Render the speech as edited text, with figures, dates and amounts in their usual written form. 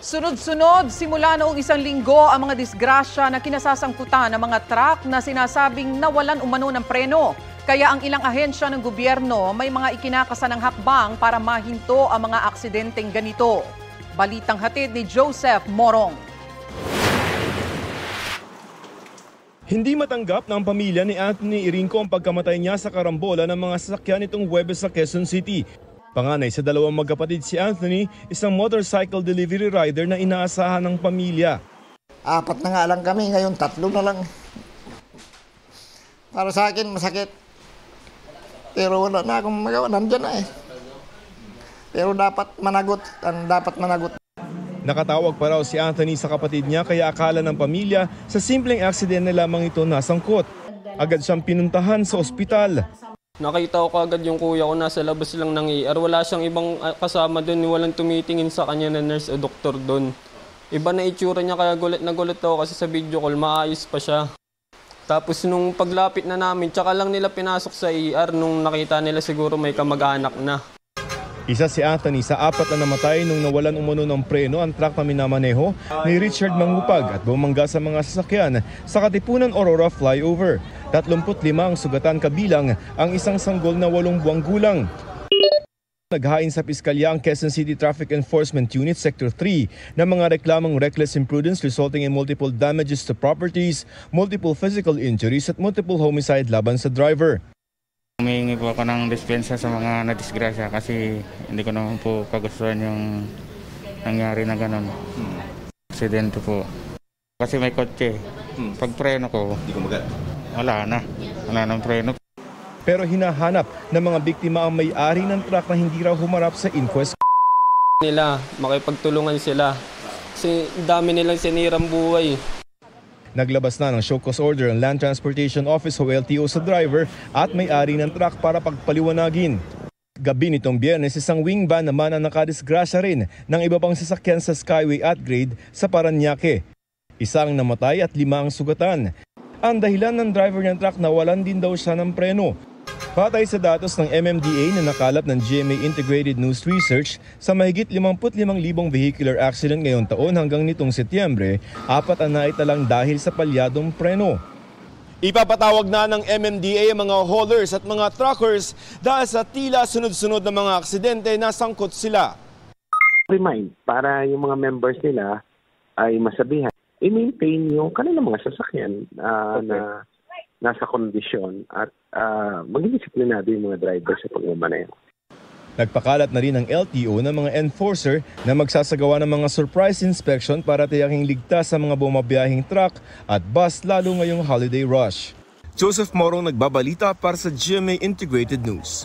Sunod-sunod, simula noong isang linggo ang mga disgrasya na kinasasangkutan ng mga truck na sinasabing nawalan umano ng preno. Kaya ang ilang ahensya ng gobyerno may mga ikinakasanang hakbang para mahinto ang mga aksidenteng ganito. Balitang hatid ni Joseph Morong. Hindi matanggap ng pamilya ni Anthony Irinco ang pagkamatay niya sa karambola ng mga sasakyan nitong Huwebes sa Quezon City. Panganay sa dalawang magkapatid si Anthony, isang motorcycle delivery rider na inaasahan ng pamilya. 4 na nga lang kami, ngayon 3 na lang. Para sa akin masakit. Pero wala na akong magawa, nandyan na eh. Pero dapat managot, Nakatawag pa raw si Anthony sa kapatid niya kaya akala ng pamilya sa simpleng aksidente lamang ito nasangkot. Agad siyang pinuntahan sa ospital. Nakita ko agad yung kuya ko nasa labas lang ng ER. Wala siyang ibang kasama doon, walang tumitingin sa kanya na nurse o doktor doon. Iba na itsura niya kaya gulat na gulat ako kasi sa video call maayos pa siya. Tapos nung paglapit na namin, tsaka lang nila pinasok sa ER nung nakita nila siguro may kamag-anak na. Isa si Anthony sa 4 na namatay nung nawalan umano ng preno ang truck na minamaneho ni Richard Mangupag at bumangga sa mga sasakyan sa Katipunan Aurora Flyover. 35 ang sugatan kabilang ang isang sanggol na 8 buwang gulang. Naghain sa piskalya ang Quezon City Traffic Enforcement Unit Sector 3 ng mga reklamang reckless imprudence resulting in multiple damages to properties, multiple physical injuries at multiple homicide laban sa driver. Humihingi po ako ng dispensa sa mga nadisgrasya kasi hindi ko naman po kagustuhan yung nangyari na gano'n. Aksidente po. Kasi may kotse. Pag preno ko, hindi ko wala nang preno. Pero hinahanap ng mga biktima ang may-ari ng truck na hindi raw humarap sa inquest. Nila, makipagtulungan sila. Kasi dami nilang sinirang buhay. Naglabas na ng show cause order ang Land Transportation Office o LTO sa driver at may-ari ng truck para pagpaliwanagin. Gabi nitong Biyernes, isang wing van naman ang nakadisgrasya rin ng iba pang sasakyan sa Skyway at Grade sa Parañaque. Isang namatay at 5 ang sugatan. Ang dahilan ng driver ng truck na walan din daw siya ng preno. Batay sa datos ng MMDA na nakalap ng GMA Integrated News Research, sa mahigit 55,000 vehicular accident ngayong taon hanggang nitong Setyembre, 4 ang naitalang dahil sa palyadong preno. Ipapatawag na ng MMDA ang mga haulers at mga truckers dahil sa tila sunod-sunod na mga aksidente na sangkot sila. Remind para yung mga members nila ay masabihan, i-maintain yung kanilang mga sasakyan na nasa kondisyon at maging disiplinado yung mga driver sa pagmamaneho. Nagpakalat na rin ang LTO ng mga enforcer na magsasagawa ng mga surprise inspection para tiyaking ligtas sa mga bumabiyahing truck at bus lalo ngayong holiday rush. Joseph Morong nagbabalita para sa GMA Integrated News.